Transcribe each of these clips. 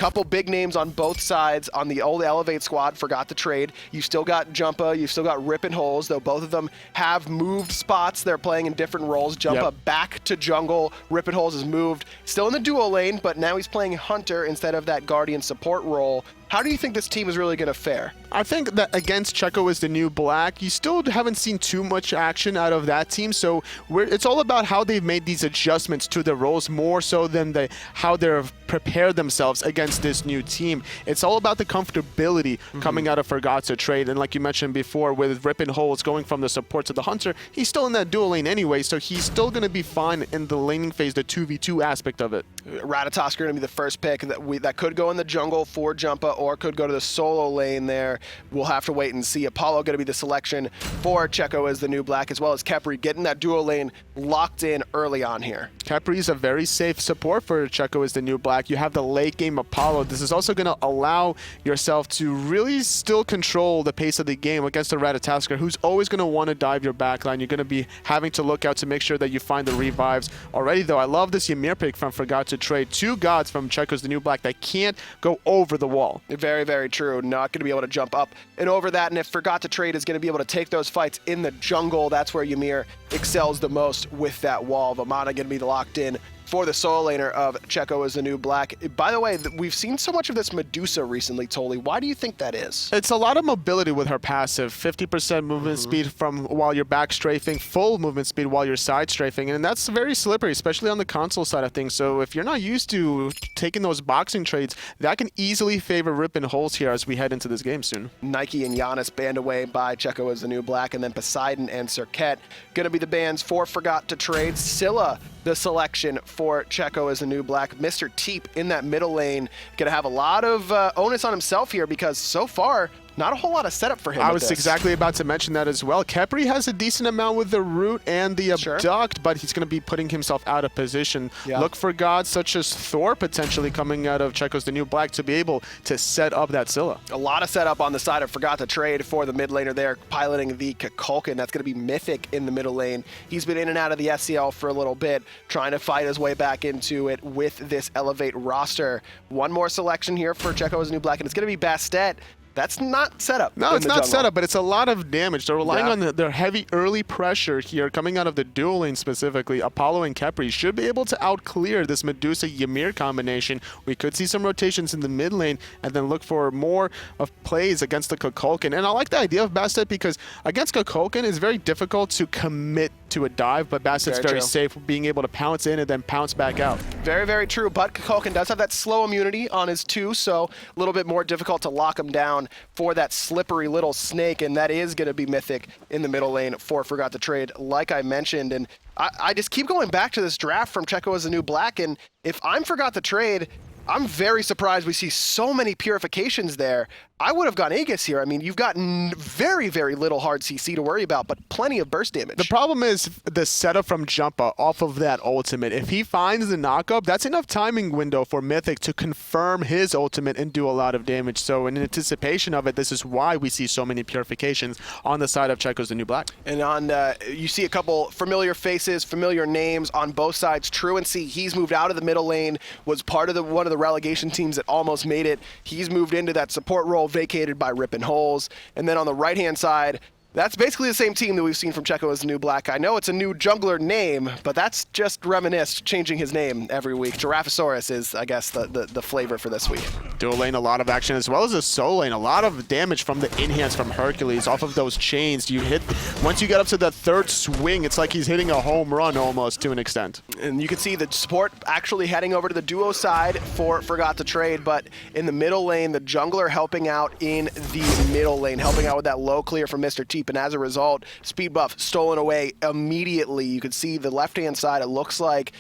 Couple big names on both sides on the old Elevate squad forgot to trade. You still got Jumpa, you've still got Rip and Holes, though both of them have moved spots. They're playing in different roles. Jumpa back to jungle, Rip and Holes has moved. Still in the duo lane, but now he's playing Hunter instead of that Guardian support role. How do you think this team is really going to fare? I think that against Checo is the new black, you still haven't seen too much action out of that team. So it's all about how they've made these adjustments to the roles more so than how they've prepared themselves against this new team. It's all about the comfortability coming out of Forgot to Trade. And like you mentioned before, with Rip and Holes going from the support to the Hunter, he's still in that dual lane anyway, so he's still going to be fine in the laning phase, the 2v2 aspect of it. Ratatosk going to be the first pick that could go in the jungle for Jumpa or could go to the solo lane there. We'll have to wait and see. Apollo going to be the selection for Checo as the new black, as well as Khepri getting that duo lane locked in early on here. Khepri is a very safe support for Checo as the new black. You have the late game Apollo. This is also going to allow yourself to really still control the pace of the game against a Ratatosker who's always going to want to dive your backline. You're going to be having to look out to make sure that you find the revives. Already though, I love this Ymir pick from Forgot to Trade. Two gods from Checo's the new black that can't go over the wall. Very, very true. Not going to be able to jump up and over that. And if Forgot to Trade is going to be able to take those fights in the jungle, that's where Ymir excels the most with that wall. Vamana going to be locked in for the solo laner of Checo as the new black. By the way, we've seen so much of this Medusa recently, Toli. Why do you think that is? It's a lot of mobility with her passive. 50% movement speed from while you're back strafing, full movement speed while you're side strafing, and that's very slippery, especially on the console side of things. So if you're not used to taking those boxing trades, that can easily favor Rip and Holes here as we head into this game soon. Nike and Giannis banned away by Checo as the new black, and then Poseidon and Serket going to be the bans for Forgot to Trade. Scylla the selection for Checo as the new black. Mr. Teep in that middle lane going to have a lot of onus on himself here because so far, not a whole lot of setup for him. I was exactly about to mention that as well. Khepri has a decent amount with the root and the abduct, but he's going to be putting himself out of position. Look for gods such as Thor potentially coming out of Checo's the new black to be able to set up that Scylla. A lot of setup on the side of Forgot to Trade for the mid laner there, piloting the Kukulkan. That's going to be Mythic in the middle lane. He's been in and out of the SCL for a little bit, trying to fight his way back into it with this Elevate roster. One more selection here for Checo as the new black, and it's going to be Bastet. That's not setup. No, it's not setup, but it's a lot of damage. They're relying on their heavy early pressure here, coming out of the dual lane specifically. Apollo and Khepri should be able to outclear this Medusa-Ymir combination. We could see some rotations in the mid lane and then look for more of plays against the Kukulkan. And I like the idea of Bastet because against Kukulkan, it's very difficult to commit to a dive, but Bastet's very safe, being able to pounce in and then pounce back out. Very, very true, but Kukulkan does have that slow immunity on his 2, so a little bit more difficult to lock him down for that slippery little snake, and that is going to be Mythic in the middle lane for Forgot to Trade, like I mentioned. And I just keep going back to this draft from Checo as the new black, and if I'm Forgot to Trade, I'm very surprised we see so many purifications there. I would have gone Aegis here. I mean, you've got very, very little hard CC to worry about, but plenty of burst damage. The problem is the setup from Jumpa off of that ultimate. If he finds the knockup, that's enough timing window for Mythic to confirm his ultimate and do a lot of damage. So in anticipation of it, this is why we see so many purifications on the side of Checo's the new black. And on you see a couple familiar faces, familiar names on both sides. Truancy, he's moved out of the middle lane, was part of one of the relegation teams that almost made it. He's moved into that support role, vacated by Rip and Holes. And then on the right-hand side, that's basically the same team that we've seen from Checo as the new black. I know it's a new jungler name, but that's just reminisced, changing his name every week. Giraffosaurus is, I guess, the flavor for this week. Dual lane, a lot of action, as well as a solo lane. A lot of damage from the enhance from Hercules off of those chains. You hit, once you get up to that third swing, it's like he's hitting a home run almost to an extent. And you can see the support actually heading over to the duo side for Forgot to Trade, but in the middle lane, the jungler helping out in the middle lane, helping out with that low clear from Mr. T. And as a result, speed buff stolen away immediately. You can see the left-hand side, it looks like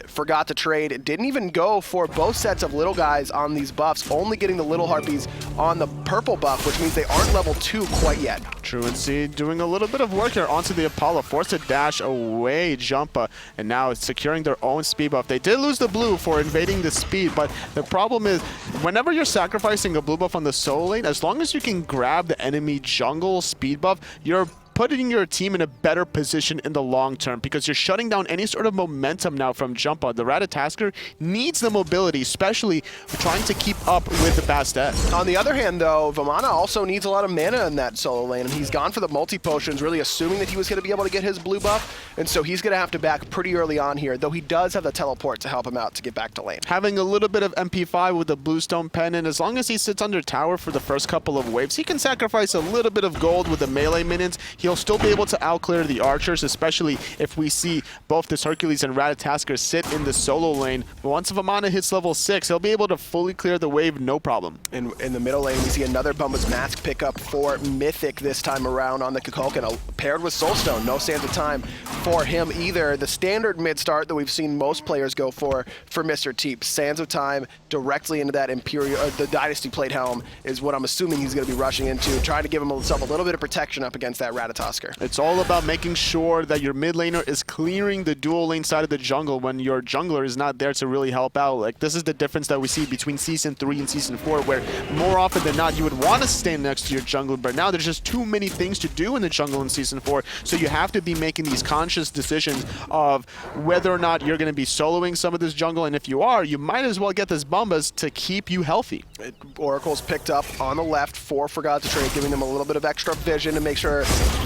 Forgot to Trade. It didn't even go for both sets of little guys on these buffs, only getting the little harpies on the purple buff, which means they aren't level 2 quite yet. Truancy doing a little bit of work here onto the Apollo, forced to dash away Jumpa, and now it's securing their own speed buff. They did lose the blue for invading the speed, but the problem is whenever you're sacrificing a blue buff on the solo lane, as long as you can grab the enemy jungle speed buff, you're putting your team in a better position in the long term because you're shutting down any sort of momentum now from Jumpa. The Ratatasker needs the mobility, especially trying to keep up with the Bastet. On the other hand, though, Vamana also needs a lot of mana in that solo lane, and he's gone for the multi-potions, really assuming that he was going to be able to get his blue buff, and so he's going to have to back pretty early on here, though he does have the teleport to help him out to get back to lane. Having a little bit of MP5 with the Bluestone Pendant, as long as he sits under tower for the first couple of waves, he can sacrifice a little bit of gold with the melee minions. He'll still be able to outclear the archers, especially if we see both this Hercules and Ratatasker sit in the solo lane. But once Vamana hits level 6, he'll be able to fully clear the wave, no problem. In the middle lane, we see another Bumba's Mask pickup for Mythic this time around on the Kukulkan, paired with Soulstone. No Sands of Time for him either. The standard mid start that we've seen most players go for Mr. Teep. Sands of Time directly into that Imperial, the Dynasty Plate Helm is what I'm assuming he's going to be rushing into, trying to give himself a little bit of protection up against that Ratatasker. It's all about making sure that your mid laner is clearing the dual lane side of the jungle when your jungler is not there to really help out. Like, this is the difference that we see between Season 3 and Season 4, where more often than not you would want to stand next to your jungler, but now there's just too many things to do in the jungle in Season 4, so you have to be making these conscious decisions of whether or not you're going to be soloing some of this jungle, and if you are, you might as well get this Bombas to keep you healthy. Oracle's picked up on the left for Forgot to Trade, giving them a little bit of extra vision to make sure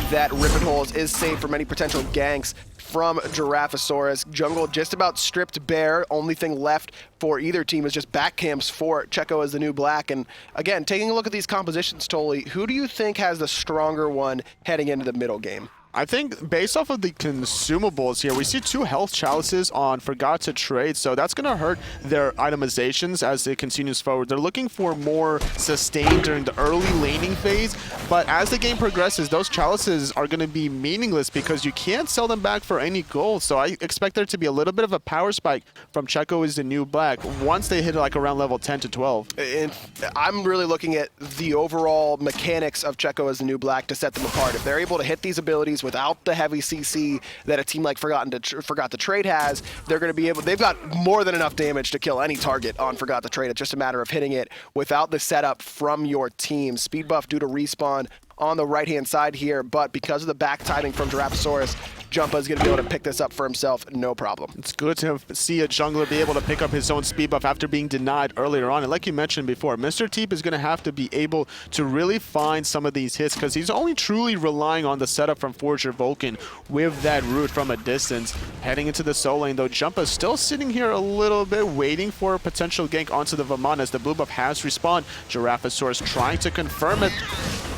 that Rippin' Holes is safe from any potential ganks from Giraffosaurus. Jungle just about stripped bare. Only thing left for either team is just back camps for Checo as the new black. And again, taking a look at these compositions, Tolly, who do you think has the stronger one heading into the middle game? I think based off of the consumables here, we see 2 health chalices on Forgot to Trade, so that's going to hurt their itemizations as it continues forward. They're looking for more sustain during the early laning phase, but as the game progresses, those chalices are going to be meaningless because you can't sell them back for any gold. So I expect there to be a little bit of a power spike from Checo is the new black once they hit like around level 10 to 12. And I'm really looking at the overall mechanics of Checo as the new black to set them apart. If they're able to hit these abilities without the heavy CC that a team like Forgot to Trade has, they're going to be able, they've got more than enough damage to kill any target on Forgot to Trade. It's just a matter of hitting it without the setup from your team. Speed buff due to respawn on the right-hand side here, but because of the back timing from Giraffosaurus, Jumpa is going to be able to pick this up for himself, no problem. It's good to see a jungler be able to pick up his own speed buff after being denied earlier on. And like you mentioned before, Mr. Teep is going to have to be able to really find some of these hits because he's only truly relying on the setup from Forger Vulcan with that root from a distance. Heading into the soul lane, though, Jumpa is still sitting here a little bit, waiting for a potential gank onto the Vamana as the blue buff has respawned. Giraffosaurus trying to confirm it.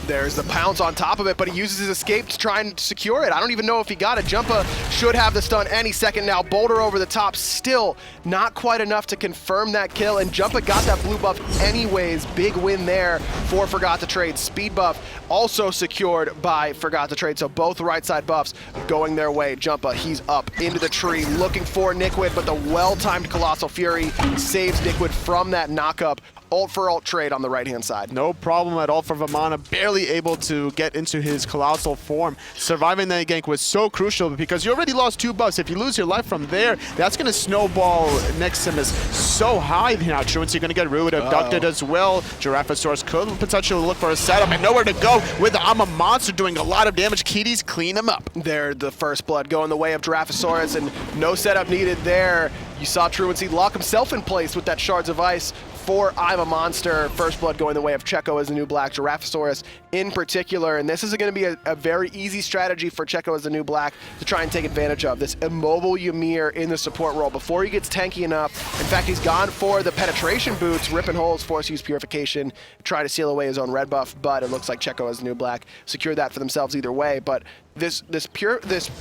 There's the pounce on top of it, but he uses his escape to try and secure it. I don't even know if he got it. Jumpa should have the stun any second now. Boulder over the top, still not quite enough to confirm that kill, and Jumpa got that blue buff anyways. Big win there for Forgot to Trade. Speed buff also secured by Forgot to Trade, so both right side buffs going their way. Jumpa, he's up into the tree looking for Nickwood, but the well-timed Colossal Fury saves Nickwood from that knockup. Ult for ult trade on the right-hand side. No problem at all for Vamana, barely able to get into his colossal form. Surviving that gank was so crucial because you already lost 2 buffs. If you lose your life from there, that's going to snowball next to him is so high now. Truancy going to get Rude abducted as well. Giraffosaurus could potentially look for a setup and nowhere to go with the I'm a Monster doing a lot of damage. Kitties clean him up. There, the first blood going the way of Giraffosaurus, and no setup needed there. You saw Truancy lock himself in place with that Shards of Ice for I'm a Monster. First blood going the way of Checo as the new black, Giraffosaurus in particular, and this is going to be a very easy strategy for Checo as the new black to try and take advantage of. This immobile Ymir in the support role before he gets tanky enough. In fact, he's gone for the penetration boots, Rippin' Holes, force use purification, try to seal away his own red buff, but it looks like Checo as the new black secured that for themselves either way. But this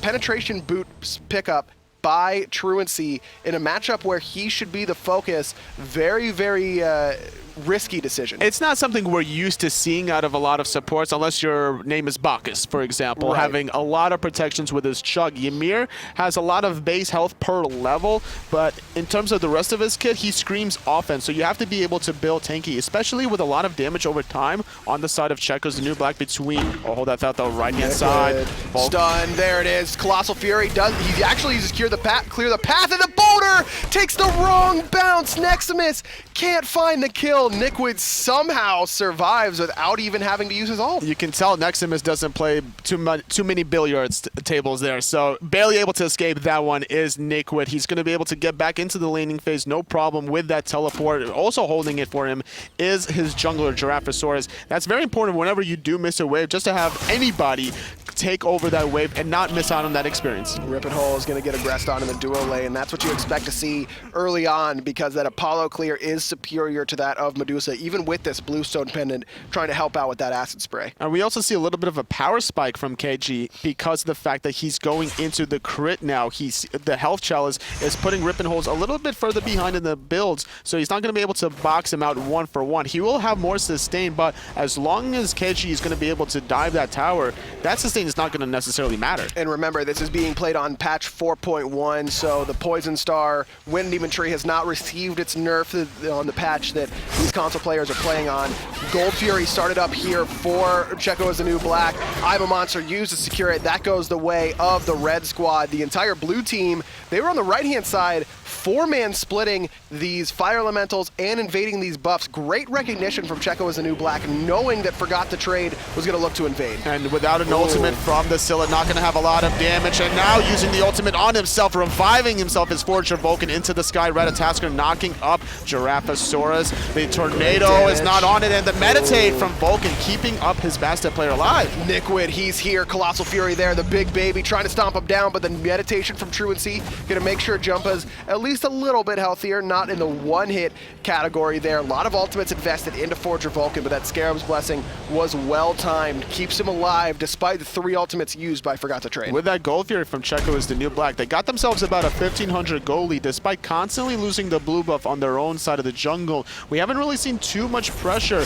penetration boot pickup by Truancy in a matchup where he should be the focus, very, very risky decision. It's not something we're used to seeing out of a lot of supports, unless your name is Bacchus, for example, right. Having a lot of protections with his Chug. Ymir has a lot of base health per level, but in terms of the rest of his kit, he screams offense, so you have to be able to build tanky, especially with a lot of damage over time on the side of Checo's the new black between, oh, hold that thought, the right-hand side. Stun, there it is. Colossal Fury he actually uses clear the path, and the Boulder takes the wrong bounce. Neximus can't find the kill. still, Nickwood somehow survives without even having to use his ult. You can tell Neximus doesn't play too many billiards tables there, so barely able to escape that one is Nickwood. He's going to be able to get back into the laning phase, no problem with that teleport. Also holding it for him is his jungler, Giraffosaurus. That's very important whenever you do miss a wave, just to have anybody take over that wave and not miss out on that experience. Rip and Hole is going to get aggressed on in the duo lane. That's what you expect to see early on, because that Apollo clear is superior to that of Medusa, even with this Bluestone pendant trying to help out with that acid spray. And we also see a little bit of a power spike from KG because of the fact that he's going into the crit now. The health chalice is putting Rip and Holes a little bit further behind in the builds, so he's not going to be able to box him out 1-for-1. He will have more sustain, but as long as KG is going to be able to dive that tower, that sustain is not going to necessarily matter. And remember, this is being played on patch 4.1, so the Poison Star Wind Demon Tree has not received its nerf on the patch that these console players are playing on. Gold Fury started up here for Checo as the new black. Iva Monster used to secure it. That goes the way of the red squad. The entire blue team, they were on the right-hand side, four-man splitting these fire elementals and invading these buffs. Great recognition from Checo as the new black, knowing that Forgot the Trade was going to look to invade. And without an ultimate from the Scylla, not going to have a lot of damage. And now using the ultimate on himself, reviving himself, is Forger Vulcan into the sky. Ratatasker knocking up Giraffosaurus. The Tornado is not on it, and the Meditate from Vulcan keeping up his Bastard player alive. Nickwood, he's here. Colossal Fury there, the big baby, trying to stomp him down, but the Meditation from Truancy going to make sure Jumpa's at least a little bit healthier, not in the one-hit category there. A lot of ultimates invested into Forger Vulcan, but that Scarab's Blessing was well-timed. Keeps him alive despite the 3 ultimates used by Forgot to Trade. With that Gold Fury from Checo as the new black, they got themselves about a 1,500 gold lead despite constantly losing the blue buff on their own side of the jungle. We haven't really seen too much pressure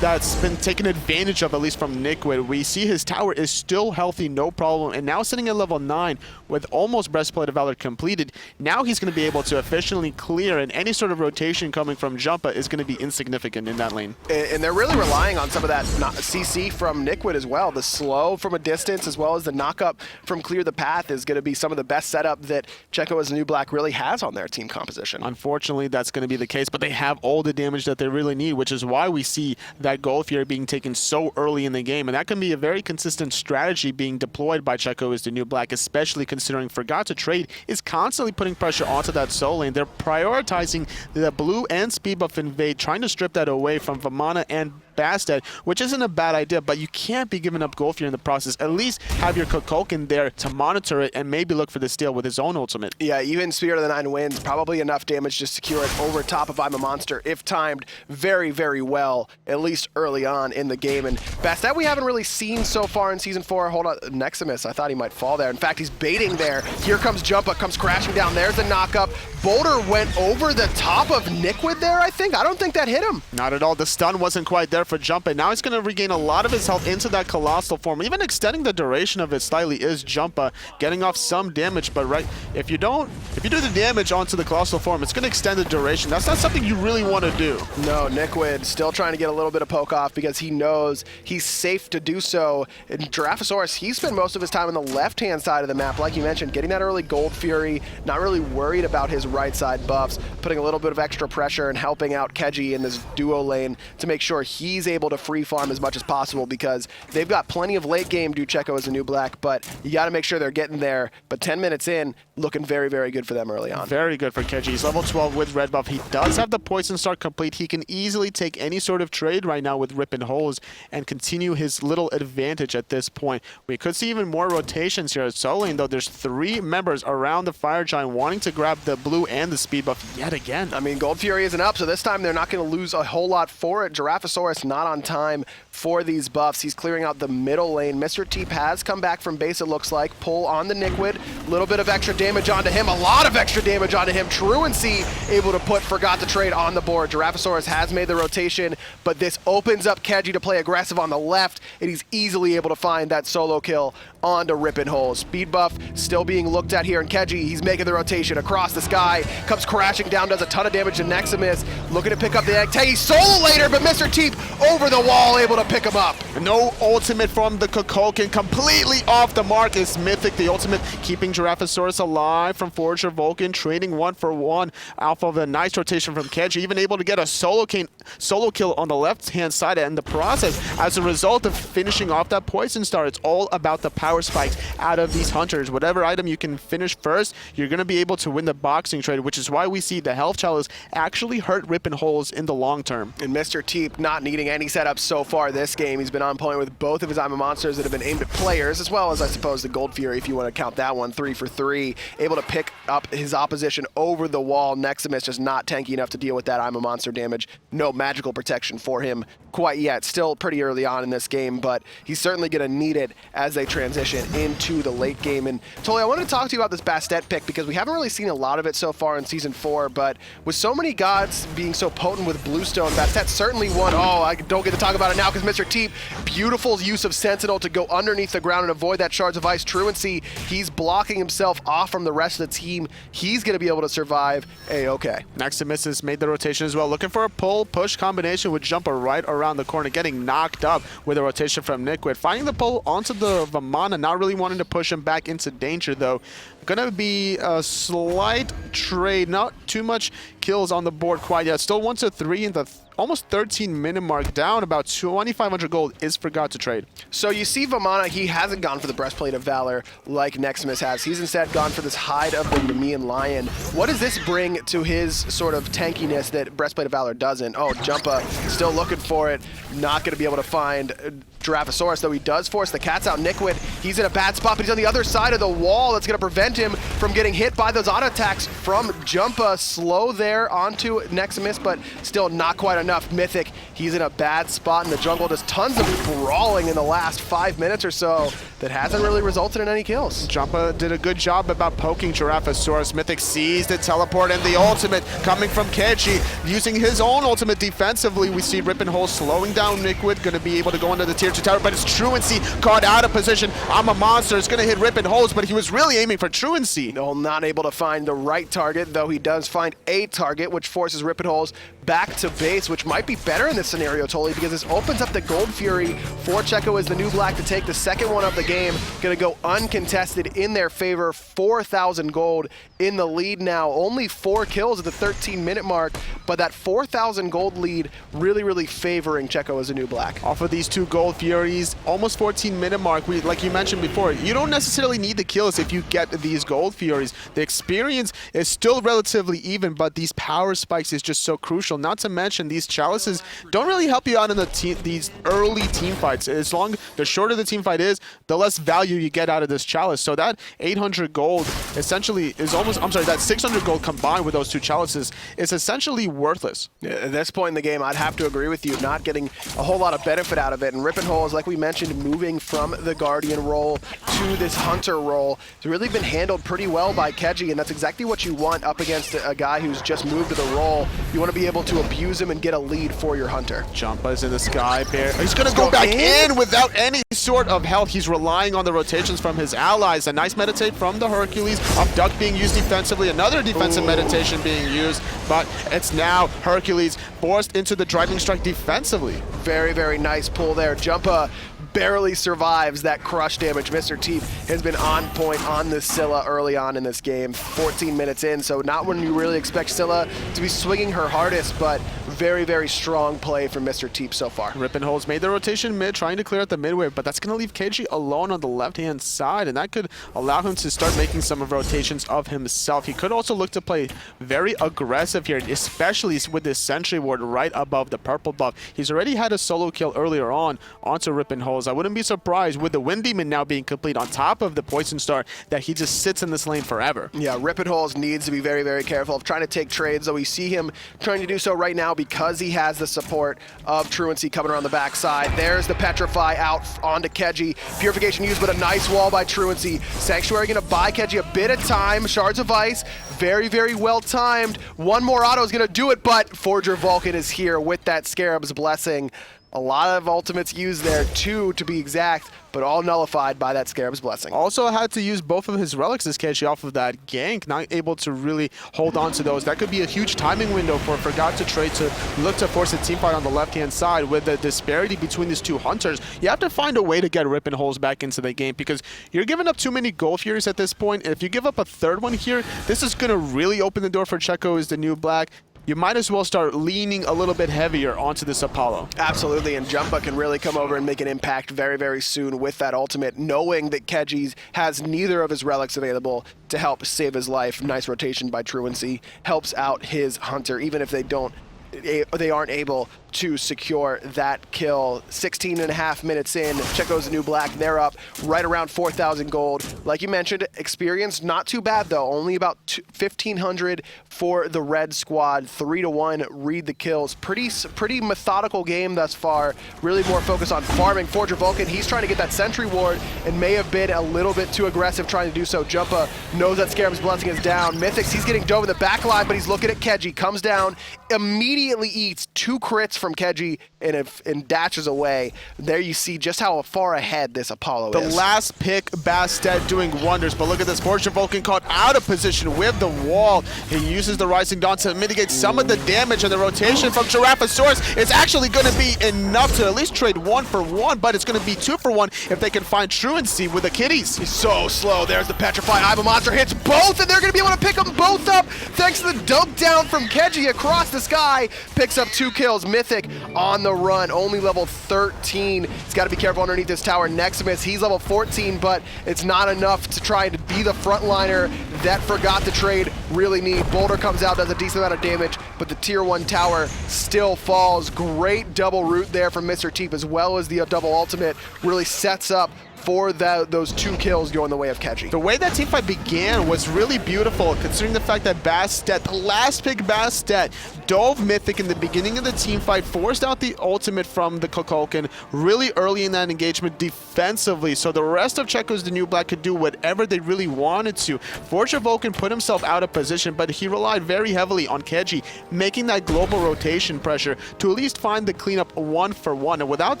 that's been taken advantage of, at least from Nickwood. We see his tower is still healthy, no problem, and now sitting at level 9 with almost Breastplate of Valor completed. Now he's going to be able to efficiently clear, and any sort of rotation coming from Jumpa is going to be insignificant in that lane. And they're really relying on some of that CC from Nickwood as well. The slow from a distance as well as the knock-up from Clear the Path is going to be some of the best setup that Checo as a new black really has on their team composition. Unfortunately, that's going to be the case, but they have all the damage that they really need, which is why we see that Gold Fury being taken so early in the game, and that can be a very consistent strategy being deployed by Checo as the new black, especially considering Forgot to Trade is constantly putting pressure onto that soul lane. They're prioritizing the blue and speed buff invade, trying to strip that away from Vamana and Bastet, which isn't a bad idea, but you can't be giving up Gold Fury in the process. At least have your Kukulkan there to monitor it and maybe look for the steal with his own ultimate. Yeah, even Spirit of the Nine Winds, probably enough damage to secure it over top of I'm a Monster if timed very, very well, at least early on in the game. And Bastet we haven't really seen so far in Season 4. Hold on, Neximus, I thought he might fall there. In fact, he's baiting there. Here comes Jumpa, comes crashing down. There's the knock-up. Boulder went over the top of Nickwood there, I think. I don't think that hit him. Not at all. The stun wasn't quite there for Jumpa. Now he's going to regain a lot of his health into that Colossal form. Even extending the duration of it slightly is Jumpa, getting off some damage. But right, if you do the damage onto the Colossal form, it's going to extend the duration. That's not something you really want to do. No, Nickwood still trying to get a little bit of poke off because he knows he's safe to do so. And Giraffosaurus, he spent most of his time on the left-hand side of the map, like you mentioned, getting that early Gold Fury, not really worried about his right side buffs, putting a little bit of extra pressure and helping out Keji in this duo lane to make sure he's able to free farm as much as possible, because they've got plenty of late game do Checo as a new black, but you got to make sure they're getting there. But 10 minutes in, looking very, very good for them early on. Very good for Keji. He's level 12 with red buff. He does have the Poison Star complete. He can easily take any sort of trade right now with Rip and Holes and continue his little advantage at this point. We could see even more rotations here at solo lane, though. There's 3 members around the Fire Giant wanting to grab the blue and the speed buff yet again. I mean, Gold Fury isn't up, so this time they're not going to lose a whole lot for it. Giraffosaurus not on time for these buffs. He's clearing out the middle lane. Mr. Teep has come back from base, it looks like. Pull on the Nickwood. A little bit of extra damage onto him. A lot of extra damage onto him. Truancy able to put Forgot to Trade on the board. Giraffosaurus has made the rotation, but this opens up Keji to play aggressive on the left, and he's easily able to find that solo kill onto Rip and Hole. Speed buff still being looked at here, and Keji, he's making the rotation across the sky, comes crashing down, does a ton of damage to Neximus, looking to pick up the egg. Taggy solo later, but Mr. Teep over the wall, able to pick him up. No ultimate from the Kukulkan, completely off the mark is Mythic. The ultimate keeping Giraffosaurus alive from Forger Vulcan, trading 1-for-1 off of a nice rotation from Kedge, even able to get a solo kill on the left-hand side, and in the process, as a result of finishing off that Poison Star, it's all about the power spikes out of these hunters. Whatever item you can finish first, you're going to be able to win the boxing trade, which is why we see the health chalice actually hurt Rippin' Holes in the long term. And Mr. Teep not needing any setups so far this game. He's been on point with both of his Ima monsters that have been aimed at players, as well as, I suppose, the Gold Fury, if you want to count that one, 3 for 3. Able to pick up his opposition over the wall. Neximus just not tanky enough to deal with that Ima monster damage. No magical protection for him quite yet. Still pretty early on in this game, but he's certainly going to need it as they transition into the late game. And Toli, I wanted to talk to you about this Bastet pick because we haven't really seen a lot of it so far in Season 4, but with so many gods being so potent with Bluestone, Bastet's certainly one. Oh, I don't get to talk about it now because Mr. Teep, beautiful use of Sentinel to go underneath the ground and avoid that Shards of Ice. Truancy, he's blocking himself off from the rest of the team. He's going to be able to survive A-okay. Neximus has made the rotation as well, looking for a pull-push combination with Jumper right around the corner, getting knocked up with a rotation from Niquid. Finding the pull onto the Vamana, not really wanting to push him back into danger though. Gonna be a slight trade, not too much kills on the board quite yet. Still 1-3 in the almost 13-minute mark, down about 2,500 gold is forgot to trade. So you see Vamana, he hasn't gone for the Breastplate of Valor like Neximus has. He's instead gone for this Hide of the Nemean Lion. What does this bring to his sort of tankiness that Breastplate of Valor doesn't? Oh, Jumpa still looking for it. Not going to be able to find Giraffosaurus, though he does force the cats out. Niquid, he's in a bad spot, but he's on the other side of the wall. That's going to prevent him from getting hit by those auto attacks from Jumpa. Slow there onto Neximus, but still not quite enough. Mythic, he's in a bad spot in the jungle. Just tons of brawling in the last 5 minutes or so that hasn't really resulted in any kills. Jumpa did a good job about poking Giraffosaurus. Mythic sees the teleport and the ultimate coming from Kechi, using his own ultimate defensively. We see Rippin' Hole slowing down Niquid, going to be able to go into the tier 2 tower, but it's Truancy caught out of position. I'm a monster. It's going to hit Rippin' Holes, but he was really aiming for Truancy. No, not able to find the right target, though he does find a target, which forces Rippin' Holes back to base, which might be better in this scenario, Toli, because this opens up the Gold Fury for Checo as the new black to take the second one of the game. Going to go uncontested in their favor. 4,000 gold in the lead now. Only 4 kills at the 13-minute mark, but that 4,000 gold lead really, really favoring Checo as a new black. Off of these 2 Gold Furies, almost 14-minute mark, like you mentioned before, you don't necessarily need the kills if you get these Gold Furies. The experience is still relatively even, but these power spikes is just so crucial. Not to mention, these chalices don't really help you out in these early team fights. The shorter the team fight is, the less value you get out of this chalice. So that 800 gold essentially is almost, I'm sorry, that 600 gold combined with those 2 chalices is essentially worthless. Yeah, at this point in the game, I'd have to agree with you, not getting a whole lot of benefit out of it. And Rippin' Holes, like we mentioned, moving from the Guardian role to this Hunter role, it's really been handled pretty well by Keji, and that's exactly what you want up against a guy who's just moved to the role. You want to be able to abuse him and get a lead for your Hunter. Jumpa's in the sky. He's going to go back in without any sort of health. He's relying on the rotations from his allies. A nice meditate from the Hercules. Abduct being used defensively. Another defensive meditation being used, but it's now Hercules forced into the driving strike defensively. Very, very nice pull there. Jumpa barely survives that crush damage. Mr. Teep has been on point on this Scylla early on in this game. 14 minutes in, so not when you really expect Scylla to be swinging her hardest, but very, very strong play from Mr. Teep so far. Rippin' Holes made the rotation mid, trying to clear out the mid wave, but that's going to leave KG alone on the left-hand side, and that could allow him to start making some of rotations of himself. He could also look to play very aggressive here, especially with this Sentry Ward right above the purple buff. He's already had a solo kill earlier on onto Rippin' Holes. I wouldn't be surprised with the Wind Demon now being complete on top of the Poison Star that he just sits in this lane forever. Yeah, Rippin' Holes needs to be very, very careful of trying to take trades, though we see him trying to do so right now because he has the support of Truancy coming around the backside. There's the Petrify out onto Keji. Purification used, but a nice wall by Truancy. Sanctuary gonna buy Keji a bit of time. Shards of Ice, very, very well timed. One more auto is gonna do it, but Forger Vulcan is here with that Scarab's Blessing. A lot of ultimates used there, 2 to be exact, but all nullified by that Scarab's Blessing. Also had to use both of his relics as Keji off of that gank, not able to really hold on to those. That could be a huge timing window for Forgot to Trade to look to force a team fight on the left-hand side. With the disparity between these two hunters, you have to find a way to get Rip and Holes back into the game because you're giving up too many Gold Furies at this point. If you give up a third one here, this is going to really open the door for Checo as the new black. You might as well start leaning a little bit heavier onto this Apollo. Absolutely, and Jumba can really come over and make an impact very, very soon with that ultimate, knowing that Keji has neither of his relics available to help save his life. Nice rotation by Truancy. Helps out his hunter, even if they aren't able to secure that kill. 16.5 minutes in, Checo's the new black. They're up right around 4,000 gold. Like you mentioned, experience not too bad though. Only about 1,500 for the red squad. 3-1 read the kills. Pretty methodical game thus far. Really more focused on farming. Forger Vulcan, he's trying to get that sentry ward and may have been a little bit too aggressive trying to do so. Jumpa knows that Scarab's Blessing is down. Mythix, he's getting dove in the back line, but he's looking at Keji. Comes down, immediately eats 2 crits from Keji and dashes away. There you see just how far ahead this Apollo is. The last pick, Bastet doing wonders, but look at this. Forger Vulcan caught out of position with the wall. He uses the Rising Dawn to mitigate some of the damage, and the rotation from Giraffosaurus is actually going to be enough to at least trade 1 for 1, but it's going to be 2 for 1 if they can find Truancy with the kitties. He's so slow. There's the Petrify. Iva Monster hits both, and they're going to be able to pick them both up thanks to the dunk down from Keji across the sky. Picks up 2 kills. Mythic on the run, only level 13. He's got to be careful underneath this tower. Neximus, he's level 14, but it's not enough to try to be the frontliner that Forgot to Trade really need. Boulder comes out, does a decent amount of damage, but the tier 1 tower still falls. Great double root there from Mr. Teep, as well as the double ultimate really sets up for those 2 kills going the way of Keji. The way that teamfight began was really beautiful, considering the fact that Bastet, the last pick Bastet, dove Mythic in the beginning of the teamfight, forced out the ultimate from the Kukulkan really early in that engagement defensively, so the rest of Checo's the new black could do whatever they really wanted to. Forger Vulcan put himself out of position, but he relied very heavily on Keji, making that global rotation pressure to at least find the cleanup 1 for 1. And without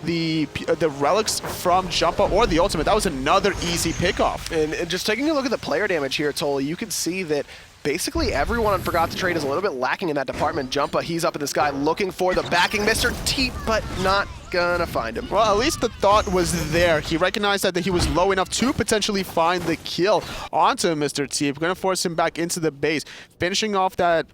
the relics from Jumpa or the ultimate, that was another easy pickoff. And just taking a look at the player damage here, Toli, you can see that basically everyone on Forgot to Trade is a little bit lacking in that department. Jumpa, he's up in the sky looking for the backing Mr. Teep, but not gonna find him. Well, at least the thought was there. He recognized that he was low enough to potentially find the kill onto Mr. Teep. Gonna force him back into the base, finishing off that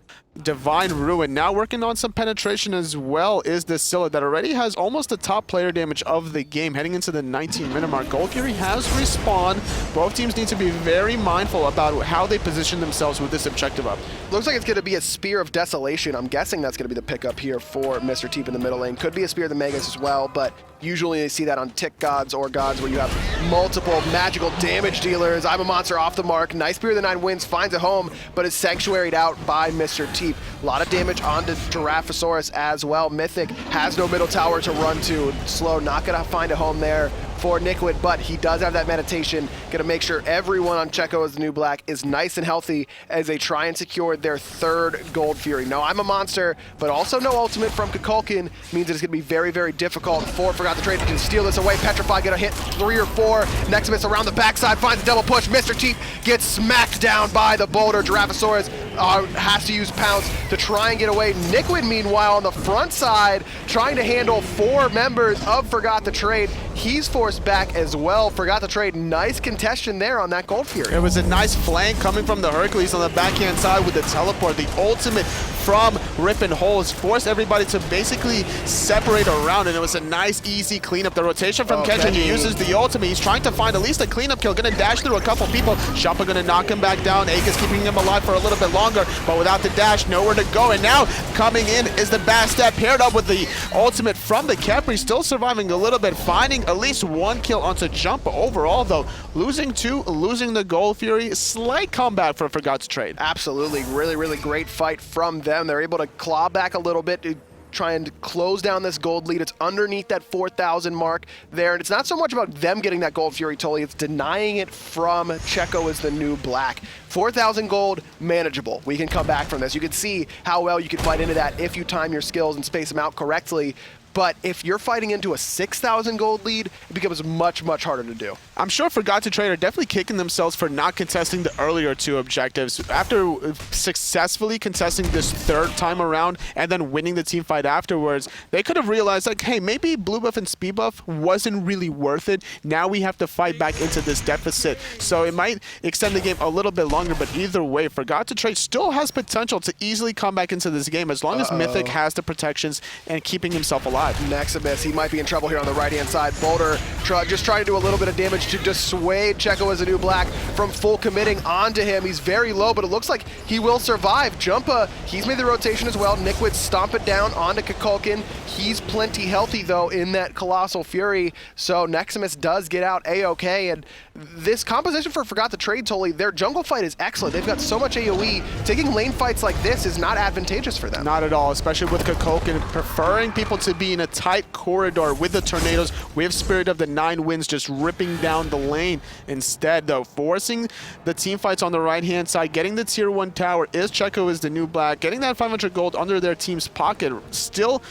Divine Ruin. Now working on some penetration as well is this Scylla that already has almost the top player damage of the game, heading into the 19-minute mark. Gold Fury has respawned. Both teams need to be very mindful about how they position themselves with this objective up. Looks like it's going to be a Spear of Desolation. I'm guessing that's going to be the pickup here for Mr. Teep in the middle lane. Could be a Spear of the Magus as well, but usually they see that on tick gods or gods where you have multiple magical damage dealers. I'm a monster off the mark. Nice Spear of the 9 wins, finds a home, but is sanctuaried out by Mr. Teep. A lot of damage onto Giraffosaurus as well. Mythic has no middle tower to run to. Slow, not going to find a home there for Nickwood, but he does have that meditation. Going to make sure everyone on Checo as the new black is nice and healthy as they try and secure their 3rd Gold Fury. No, I'm a monster, but also no ultimate from Kukulkan means it's going to be very, very difficult for Forgot to Trade to steal this away. Petrify going to hit 3 or 4. Neximus around the backside finds a double push. Mr. Teep gets smacked down by the boulder. Giraffosaurus has to use Pounce to try and get away. Nickwood, meanwhile, on the front side, trying to handle 4 members of Forgot to Trade. He's forced back as well. Forgot to Trade. Nice contestation there on that Gold Fury. It was a nice flank coming from the Hercules on the backhand side with the teleport. The ultimate from Rip and Holes forced everybody to basically separate around, and it was a nice, easy cleanup. The rotation from Keji, he uses the ultimate. He's trying to find at least a cleanup kill. Gonna dash through a couple people. Jumpa gonna knock him back down. Ake is keeping him alive for a little bit longer, but without the dash, nowhere to go. And now coming in is the Bastet paired up with the ultimate from the Capri, still surviving a little bit, finding at least 1 kill onto Jumpa. Overall, though, losing 2, losing the Gold Fury. Slight comeback for Forgot to Trade. Absolutely. Really, really great fight from them. They're able to claw back a little bit to try and close down this gold lead. It's underneath that 4,000 mark there, and it's not so much about them getting that Gold Fury, Tully. It's denying it from Checo as the new black. 4,000 gold, manageable. We can come back from this. You can see how well you can fight into that if you time your skills and space them out correctly. but if you're fighting into a 6,000 gold lead, it becomes much, much harder to do. I'm sure Forgot to Trade are definitely kicking themselves for not contesting the earlier two objectives. After successfully contesting this third time around and then winning the team fight afterwards, they could have realized, like, hey, maybe blue buff and speed buff wasn't really worth it. Now we have to fight back into this deficit. So it might extend the game a little bit longer, but either way, Forgot to Trade still has potential to easily come back into this game as long as Mythic has the protections and keeping himself alive. Neximus, he might be in trouble here on the right-hand side. Boulder just trying to do a little bit of damage to dissuade Checo as a new black from full committing onto him. He's very low, but it looks like he will survive. Jumpa, he's made the rotation as well. Nickwood stomp it down onto Kukulkan. He's plenty healthy, though, in that Colossal Fury, so Neximus does get out A-OK, and this composition for Forgot to Trade, Tully, their jungle fight is excellent. They've got so much AoE. Taking lane fights like this is not advantageous for them. Not at all, especially with Kukulkan preferring people to be in a tight corridor with the tornadoes. We have Spirit of the Nine Winds just ripping down the lane. Instead, though, forcing the team fights on the right-hand side, getting the tier 1 tower is Checo is the new black, getting that 500 gold under their team's pocket, still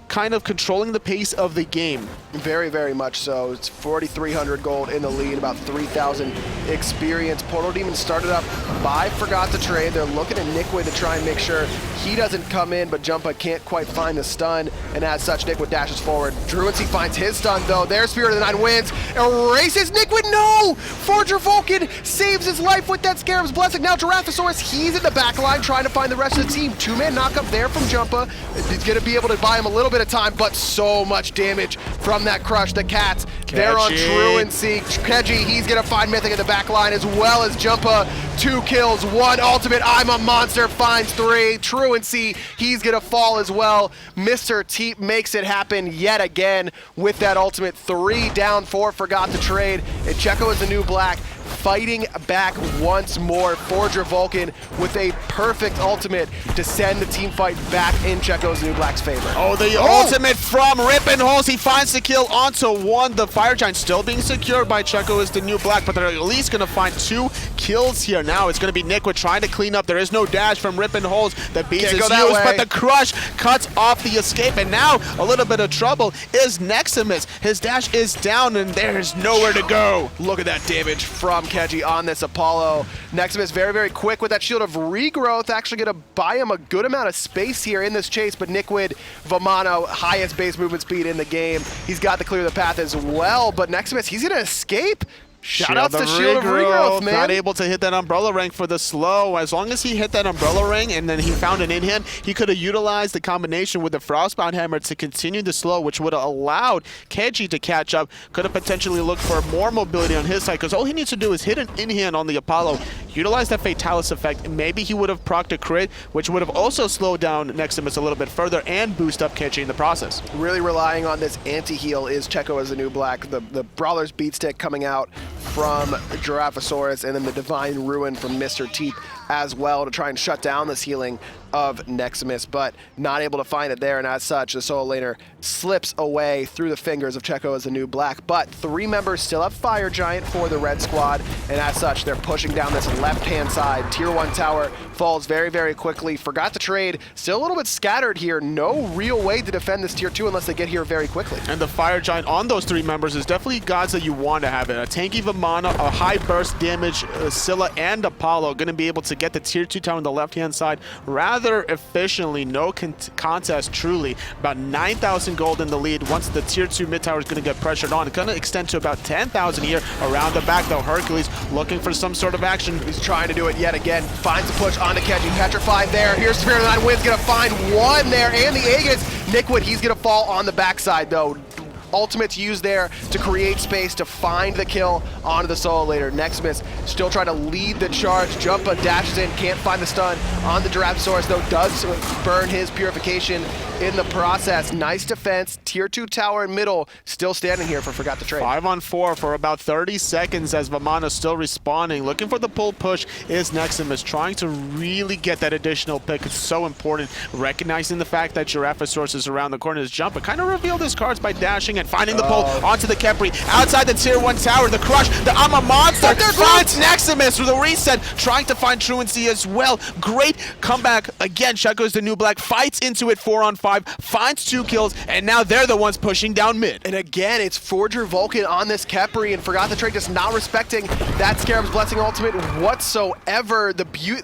kind of controlling the pace of the game. Very, very much so. It's 4,300 gold in the lead, about 3,000 experience. Portal Demon started up by Forgot to Trade. They're looking at Nickwood to try and make sure he doesn't come in, but Jumpa can't quite find the stun, and as such, Nickwood dashes forward. Druidsy finds his stun, though. There's Spirit of the Nine Winds, erases Nickwood. No! Forger Vulcan saves his life with that Scarab's Blessing. Now Giraffosaurus, he's in the back line trying to find the rest of the team. Two-man knockup there from Jumpa. He's going to be able to buy him a little bit of time, but so much damage from that crush. The Cats, they're on Truancy. Keji, he's gonna find Mythic in the back line as well as Jumpa. 2 kills, 1 ultimate. I'm a monster finds 3. Truancy, he's gonna fall as well. Mr. Teep makes it happen yet again with that ultimate. 3 down, 4 Forgot to Trade. And Checo is the new black, fighting back once more. Forger Vulcan with a perfect ultimate to send the team fight back in Checo's new black's favor. Oh, the ultimate from Rippenholz. He finds the kill onto 1. The Fire Giant still being secured by Checo is the new black, but they're at least going to find 2 kills here. Now it's going to be Nickwood trying to clean up. There is no dash from Rippenholz. The beast is used, but the crush cuts off the escape, and now a little bit of trouble is Neximus. His dash is down, and there's nowhere to go. Look at that damage from Keji on this Apollo. Neximus very, very quick with that Shield of Regrowth, actually going to buy him a good amount of space here in this chase, but Nickwood, Vamano, highest base movement speed in the game. He's got to clear the path as well, but Neximus, he's going to escape. Shoutouts to Shield of Regrowth, man. Not able to hit that Umbrella Ring for the slow. As long as he hit that Umbrella Ring and then he found an in-hand, he could have utilized the combination with the Frostbound Hammer to continue the slow, which would have allowed Keji to catch up. Could have potentially looked for more mobility on his side, because all he needs to do is hit an in-hand on the Apollo, utilize that Fatalis effect, and maybe he would have procced a crit, which would have also slowed down Neximus a little bit further and boost up Keji in the process. Really relying on this anti-heal is Checo as the new black. The Brawler's Beatstick coming out from Giraffosaurus, and then the Divine Ruin from Mr. Teep as well to try and shut down this healing of Neximus, but not able to find it there, and as such, the solo laner slips away through the fingers of Checo as the new black, but 3 members still have Fire Giant for the red squad, and as such, they're pushing down this left-hand side. Tier 1 tower falls very, very quickly. Forgot to Trade, still a little bit scattered here. No real way to defend this tier 2 unless they get here very quickly. And the Fire Giant on those 3 members is definitely gods that you want to have it. A tanky Vamana, a high burst damage Scylla, and Apollo going to be able to get the tier 2 tower on the left-hand side rather efficiently. No contest, truly. About 9,000 gold in the lead. Once the tier 2 mid tower is going to get pressured on, it's going to extend to about 10,000 here around the back, though. Hercules looking for some sort of action. He's trying to do it yet again. Finds a push onto Keji. Petrified there. Here's Spirit of the Nine Winds going to find 1 there, and the Aegis. Nickwood, he's going to fall on the backside, though. Ultimates used there to create space to find the kill onto the solo laner. Neximus still trying to lead the charge. Jumpa dashes in, can't find the stun on the Giraffosaurus, though does burn his purification in the process. Nice defense. Tier 2 tower in middle still standing here for Forgot to Trade. 5 on 4 for about 30 seconds as Vamana still responding. Looking for the pull push is Neximus, trying to really get that additional pick. It's so important. Recognizing the fact that Giraffosaurus is around the corner. His Jumpa kind of revealed his cards by dashing in, finding the pull onto the Kepri, outside the tier 1 tower, the crush, the I'm a monster, finds Neximus with a reset, trying to find Truancy as well. Great comeback. Again, Checo's the new black, fights into it 4-on-5, finds 2 kills, and now they're the ones pushing down mid. And again, it's Forger Vulcan on this Kepri, and Forgot the Trade just not respecting that Scarab's Blessing ultimate whatsoever.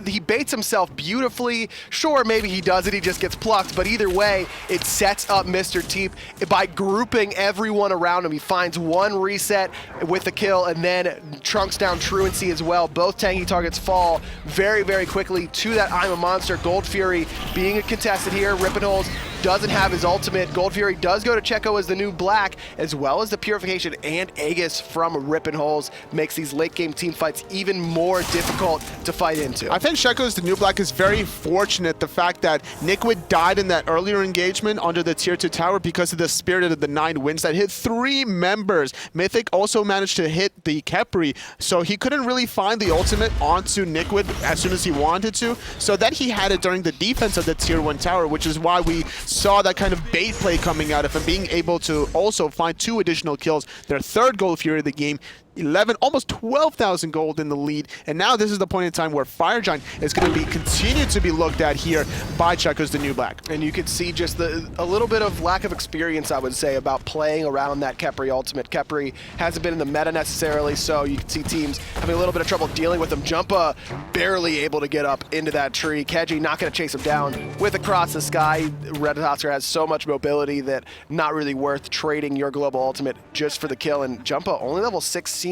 He baits himself beautifully. Sure, maybe he does it, he just gets plucked, but either way, it sets up Mr. Teep by grouping everyone around him. He finds one reset with the kill and then trunks down Truancy as well. Both tanky targets fall very, very quickly to that I'm a Monster. Gold Fury being a contested here. Rippin' Holes doesn't have his ultimate. Gold Fury does go to Checo as the new black, as well as the Purification and Aegis from Rippin' Holes makes these late game team fights even more difficult to fight into. I think Checo's the new black is very fortunate the fact that Nickwood died in that earlier engagement under the tier 2 tower because of the Spirit of the 9 Winds that hit 3 members. Mythic also managed to hit the Kepri, so he couldn't really find the ultimate onto Nickwood as soon as he wanted to, so that he had it during the defense of the tier 1 tower, which is why we saw that kind of bait play coming out of him, being able to also find 2 additional kills. Their 3rd Gold Fury of the game, 11, almost 12,000 gold in the lead, and now this is the point in time where Fire Giant is going to be continued to be looked at here by Checo's the new black. And you could see just a little bit of lack of experience, I would say, about playing around that Kepri ultimate. Kepri hasn't been in the meta necessarily, so you can see teams having a little bit of trouble dealing with him. Jumpa barely able to get up into that tree. Keji not going to chase him down with Across the Sky. Red Oscar has so much mobility that not really worth trading your global ultimate just for the kill, and Jumpa only level 16,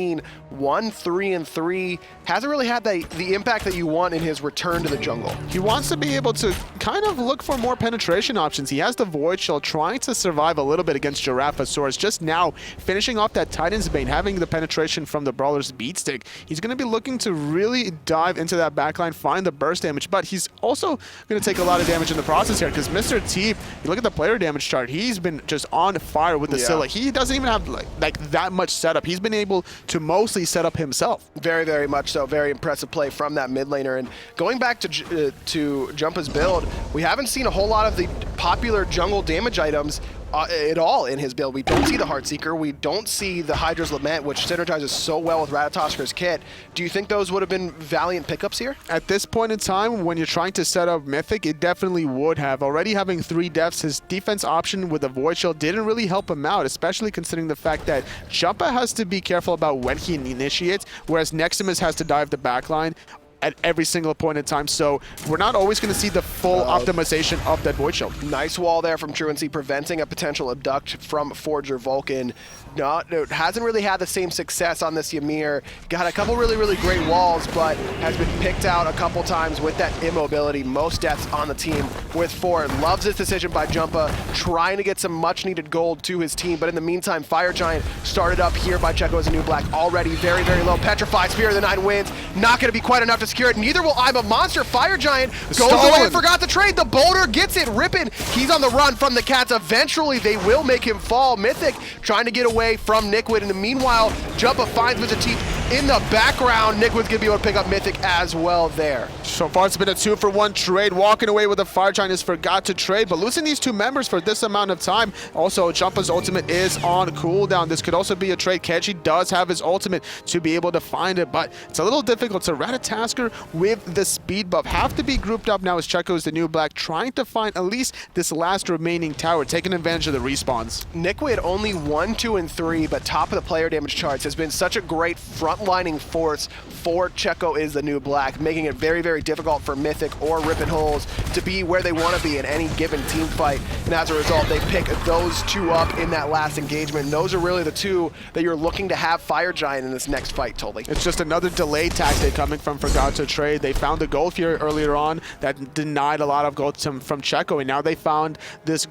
1-3-3, hasn't really had the impact that you want in his return to the jungle. He wants to be able to kind of look for more penetration options. He has the Void Shell, trying to survive a little bit against Giraffosaurus, just now finishing off that Titan's Bane, having the penetration from the Brawler's Beatstick. He's going to be looking to really dive into that backline, find the burst damage, but he's also going to take a lot of damage in the process here, because Mr. T, you look at the player damage chart, he's been just on fire with the Scylla. He doesn't even have like that much setup. He's been able to mostly set up himself. Very, very much so. Very impressive play from that mid laner. And going back to Jumpa's build, we haven't seen a whole lot of the popular jungle damage items at all in his build. We don't see the Heartseeker. We don't see the Hydra's Lament, which synergizes so well with Ratatoskr's kit. Do you think those would have been valiant pickups here? At this point in time, when you're trying to set up Mythic, it definitely would have. Already having 3 deaths, his defense option with the Void Shield didn't really help him out, especially considering the fact that Jumpa has to be careful about when he initiates, whereas Neximus has to dive the backline at every single point in time, so we're not always going to see the full optimization of that Void Shield. Nice wall there from Truancy, preventing a potential abduct from Forger Vulcan. Hasn't really had the same success on this Ymir. Got a couple really, really great walls, but has been picked out a couple times with that immobility. Most deaths on the team with 4. Loves this decision by Jumpa, trying to get some much-needed gold to his team, but in the meantime, Fire Giant started up here by Checo as a new black, already very, very low. Petrified, Spear of the 9 Winds, not going to be quite enough to secure it. Neither will I'm a Monster. Fire Giant goes away and forgot the trade. The Boulder gets it. Rippin', he's on the run from the Cats. Eventually, they will make him fall. Mythic trying to get away from Nickwood. In the meanwhile, Jumpa finds Mr. Teep in the background. Nickwood's going to be able to pick up Mythic as well there. So far, it's been a 2-for-1 trade. Walking away with the Fire Giant is forgot to trade, but losing these 2 members for this amount of time. Also, Jumpa's ultimate is on cooldown. This could also be a trade. Keji does have his ultimate to be able to find it, but it's a little difficult. So Ratatasker with the speed buff have to be grouped up now as Checo's the new black, trying to find at least this last remaining tower, taking advantage of the respawns. Nickwood only 1, 2, and 3, but top of the player damage charts, has been such a great frontlining force for Checo is the new black, making it very, very difficult for Mythic or Rippin' Holes to be where they want to be in any given team fight. And as a result, they pick those 2 up in that last engagement. And those are really the 2 that you're looking to have Fire Giant in this next fight, Tully. It's just another delay tactic coming from Forgot to Trade. They found the Gold Fury earlier on that denied a lot of gold from Checo, and now they found this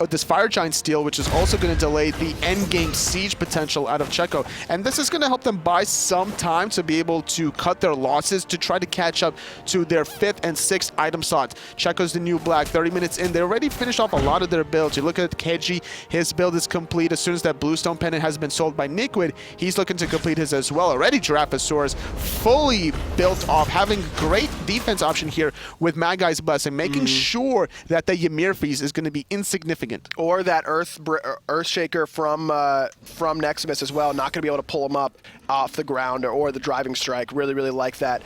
this Fire Giant steal, which is also going to delay the end game siege potential out of Checo. And this is going to help them buy some time to be able to cut their losses to try to catch up to their 5th and 6th item slots. Checo's the new black, 30 minutes in. They already finished off a lot of their builds. You look at Keji, his build is complete. As soon as that bluestone pennant has been sold by Niquid, he's looking to complete his as well. Already Giraffosaurus fully built off, having great defense option here with Mad Guy's Blessing, making sure that the Ymir freeze is going to be insignificant. Or that Earthshaker from Neximus as well, not going to be able to pull him up off the ground, or the driving strike. Really, really like that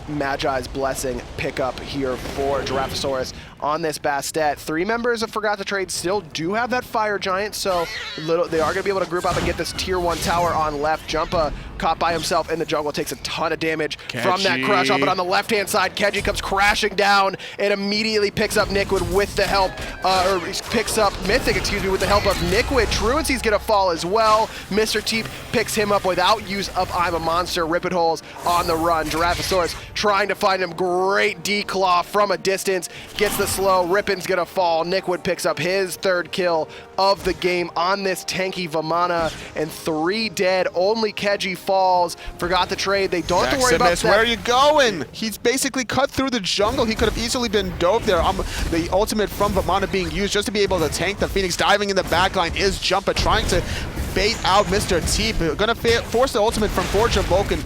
Magi's Blessing pickup here for Giraffosaurus on this Bastet. 3 members of Forgot to Trade still do have that Fire Giant, so they are going to be able to group up and get this tier 1 tower on left. Jumpa caught by himself in the jungle, takes a ton of damage from that crush up, but on the left-hand side, Keji comes crashing down and immediately picks up Niquid with the help, or picks up Mythic, excuse me, with the help of Niquid. Truancy's going to fall as well. Mr. Teep picks him up without use of I'm a Monster. Ripid Holes on the run. Giraffosaurus trying to find him. Great declaw from a distance. Gets the slow. Ripin's going to fall. Niquid picks up his 3rd kill of the game on this tanky Vamana, and 3 dead. Only Keji falls. Forgot to Trade. They don't have to worry about that. Where are you going? He's basically cut through the jungle. He could have easily been dove there. The ultimate from Vamana being used just to be able to tank the Phoenix. Diving in the backline is Jumpa, trying to bait out Mr. Teep. Gonna force the ultimate from Forge of Vulcan.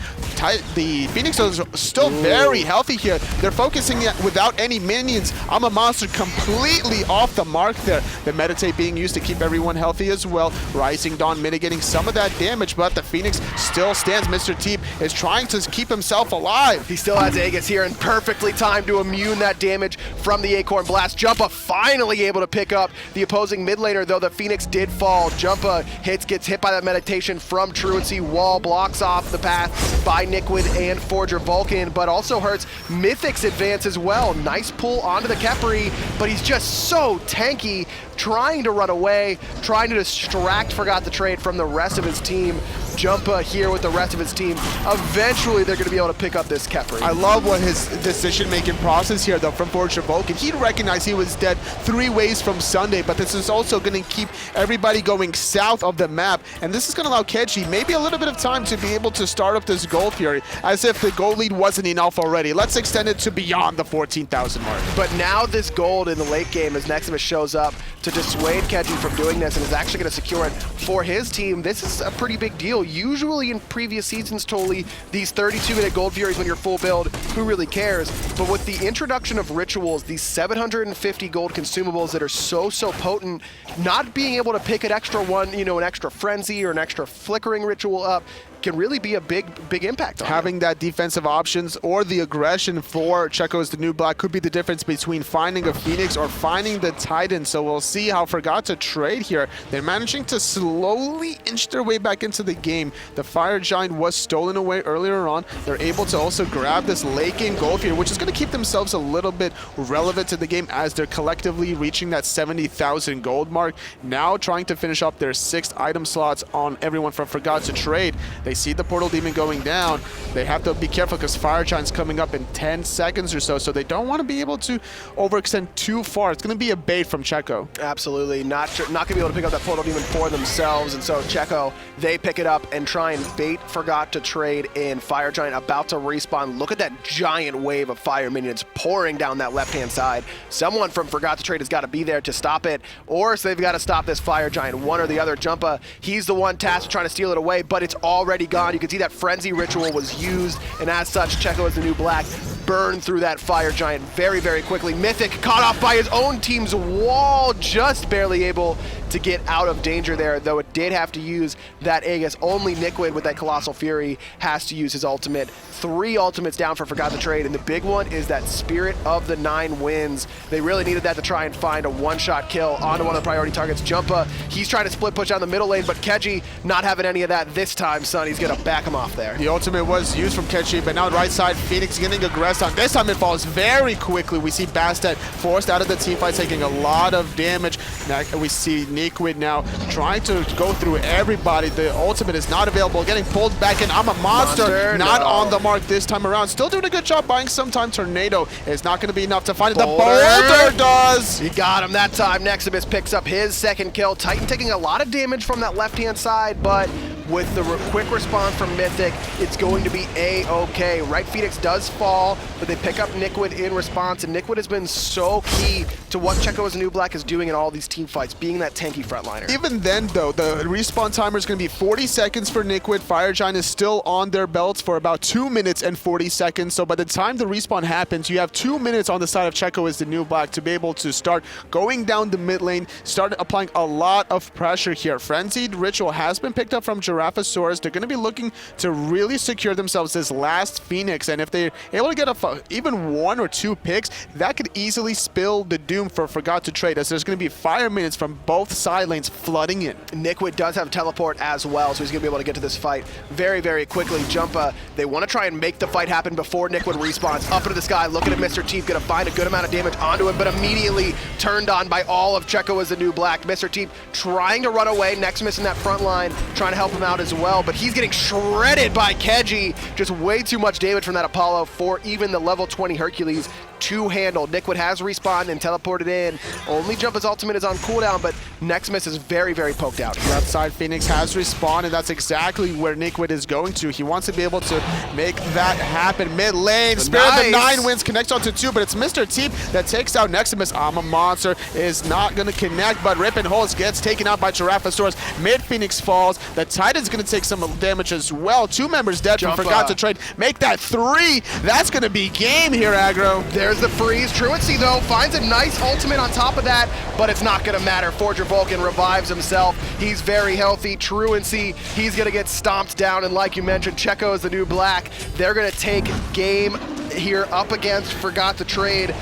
The Phoenix is still very healthy here. They're focusing without any minions. I'm a Monster completely off the mark there. The Meditate being used to keep everyone healthy as well. Rising Dawn mitigating some of that damage, but the Phoenix still stands. Mr. Teep is trying to keep himself alive. He still has Aegis here and perfectly timed to immune that damage from the Acorn Blast. Jumpa finally able to pick up the opposing mid laner, though the Phoenix did fall. Jumpa gets hit by that meditation from Truancy. Wall blocks off the path by Niquid and Forger Vulcan, but also hurts Mythic's advance as well. Nice pull onto the Khepri, but he's just so tanky, trying to run away, trying to distract Forgot to Trade from the rest of his team. Jumpa here with the rest of his team. Eventually, they're going to be able to pick up this Khepri. I love what his decision-making process here, though, from Forger Vulcan. He recognized he was dead 3 ways from Sunday, but this is also going to keep everybody going south of the map, and this is going to allow Keji maybe a little bit of time to be able to start up this Gold Fury, as if the gold lead wasn't enough already. Let's extend it to beyond the 14,000 mark. But now this gold in the late game, as Neximus shows up to dissuade Keji from doing this, and is actually going to secure it for his team. This is a pretty big deal. Usually in previous seasons, Totally, these 32-minute Gold Furies when you're full build, who really cares? But with the introduction of rituals, these 750 gold consumables that are so potent, not being able to pick an extra one, you know, an extra frenzy or an extra flickering ritual up, can really be a big impact on having that defensive options or the aggression for Checo as the new black could be the difference between finding a Phoenix or finding the Titan. So we'll see how Forgot to Trade here. They're managing to slowly inch their way back into the game. The Fire Giant was stolen away earlier on. They're able to also grab this late game gold here, which is going to keep themselves a little bit relevant to the game as they're collectively reaching that 70,000 gold mark. Now trying to finish up their 6th item slots on everyone from Forgot to Trade. They see the Portal Demon going down. They have to be careful because Fire Giant's coming up in 10 seconds or so they don't want to be able to overextend too far. It's going to be a bait from Checo. Absolutely. Not going to be able to pick up that Portal Demon for themselves, and so Checo, they pick it up and try and bait Forgot to Trade in. Fire Giant about to respawn. Look at that giant wave of fire minions pouring down that left-hand side. Someone from Forgot to Trade has got to be there to stop it, or so they've got to stop this Fire Giant. One or the other. Jumpa, he's the one tasked with trying to steal it away, but it's already gone. You can see that Frenzy Ritual was used, and as such, Checo as the new black burned through that Fire Giant very quickly. Mythic caught off by his own team's wall, just barely able to get out of danger there, though it did have to use that Aegis. Only Niquid with that Colossal Fury has to use his ultimate. 3 ultimates down for Forgot to Trade, and the big one is that Spirit of the 9 Winds. They really needed that to try and find a one-shot kill onto one of the priority targets. Jumpa, he's trying to split push down the middle lane, but Keji not having any of that this time, son. He's going to back him off there. The ultimate was used from Keji, but now right side, Phoenix getting aggressed on. This time it falls very quickly. We see Bastet forced out of the teamfight, taking a lot of damage. Now we see Niquid now trying to go through everybody. The ultimate is not available, getting pulled back in. I'm a monster not on the mark this time around. Still doing a good job buying some time. Tornado is not going to be enough to find it. The boulder does! He got him that time. Neximus picks up his 2nd kill. Titan taking a lot of damage from that left-hand side, but with the quick response from Mythic, it's going to be A-okay. Right Phoenix does fall, but they pick up Nickwood in response, and Nickwood has been so key to what Checo as a New Black is doing in all these team fights, being that tanky frontliner. Even then, though, the respawn timer is going to be 40 seconds for Nickwood. Fire Giant is still on their belts for about 2 minutes and 40 seconds. So by the time the respawn happens, you have 2 minutes on the side of Checo as the New Black to be able to start going down the mid lane, start applying a lot of pressure here. Frenzied Ritual has been picked up from Giraffosaurus. They're going to be looking to really secure themselves this last Phoenix, and if they're able to get even 1 or 2 picks, that could easily spill the doom for Forgot to Trade, as there's going to be fire minutes from both side lanes flooding in. Nickwood does have teleport as well, so he's going to be able to get to this fight very, very quickly. Jumpa, they want to try and make the fight happen before Nickwood respawns. Up into the sky, looking at Mr. Teep, going to find a good amount of damage onto him, but immediately turned on by all of Checo as the New Black. Mr. Teep trying to run away, Neximus in that front line, trying to help him out as well, but he's getting shredded by Keji. Just way too much damage from that Apollo for even the level 20 Hercules to handle. Nickwood has respawned and teleported in. Only Jumpa's ultimate is on cooldown, but Neximus is very, very poked out. Left side Phoenix has respawned, and that's exactly where Nickwood is going to. He wants to be able to make that happen. Mid lane, Spirit of the Nine wins, connects onto 2, but it's Mr. Teep that takes out Neximus. I'm a Monster is not going to connect, but Rip and Holes gets taken out by Giraffosaurus. Mid Phoenix falls. The Titan's going to take some damage as well. 2 members dead from Forgot to Trade. Make that 3. That's going to be game here, Aggro. There's the freeze. Truancy, though, finds a nice ultimate on top of that, but it's not going to matter. Forger Vulcan revives himself. He's very healthy. Truancy, he's going to get stomped down, and like you mentioned, Checo is the New Black. They're going to take game here up against Forgot to Trade.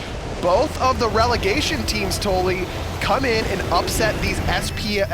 Both of the relegation teams, Toli, come in and upset these SCL